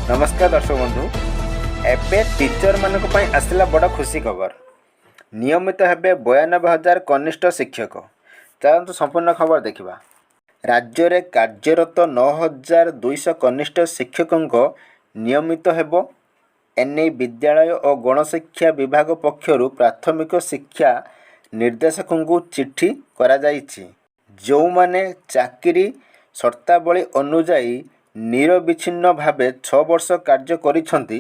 नमस्कार दर्शक बंधु एबे टीचर मानक पई आसला बड़ा खुशी खबर नियमित हेबे 92,000 कनिष्ठ शिक्षक। चलतु संपूर्ण खबर देखा। राज्य में कार्यरत 9,200 कनिष्ठ शिक्षकों नियमित हेबो एने विद्यालय और गणशिक्षा विभाग पक्षरु प्राथमिक शिक्षा निर्देशकों को चिट्ठी करा जाइछि। जो माने चाकरी शर्तावली अनुजाई निरविच्छिन्न भावे 6 वर्ष कार्य करिछंती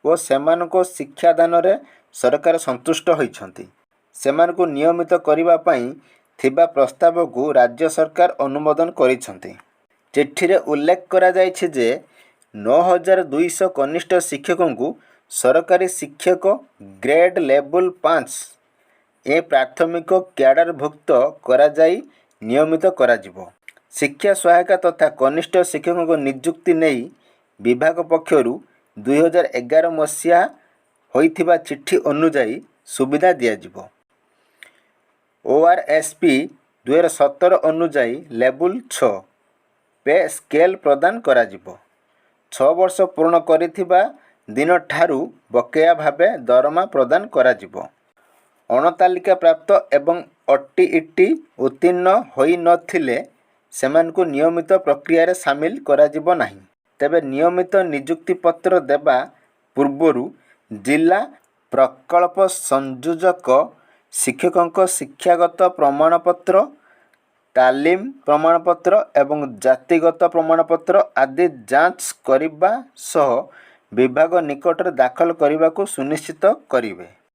और सेमानको शिक्षादान रे सरकार संतुष्ट होइछंती। सेमानको नियमित करिबा पई थिबा प्रस्ताव को राज्य सरकार अनुमोदन करिछंती। चिट्ठी रे उल्लेख करा जाइछि जे 9,200 कनिष्ठ शिक्षकों को सरकारी शिक्षक ग्रेड लेवल 5 ए प्राथमिक क्याडरभुक्त करा जाई नियमित करा जिवो। शिक्षा सहायता तथा कनिष्ठ शिक्षकों को नियुक्ति नहीं विभाग पक्षरु 2011 मसीहा होइथिबा चिट्ठी अनुजाई सुविधा दियाजिवो। ORSP 2017 अनुजाई लेवल 6 पे स्केल प्रदान करा जिवो। 6 वर्ष पूर्ण करिथिबा दिन ठारू बकेया भावे दरमा प्रदान करा जिवो। अणतालिका प्राप्त एवं OTET उत्तीर्ण होई नथिले सेमानकु नियमित प्रक्रिया रे शामिल करा जिवो नाही। तेबे नियमित नियुक्ति पत्र देबा पूर्वरु जिला प्रकल्प संयोजक शिक्षकों शिक्षागत प्रमाणपत्र तालीम प्रमाणपत्र एवं जातिगत प्रमाणपत्र आदि जांच करिबा सह विभाग निकट दाखल करने को सुनिश्चित करिवे।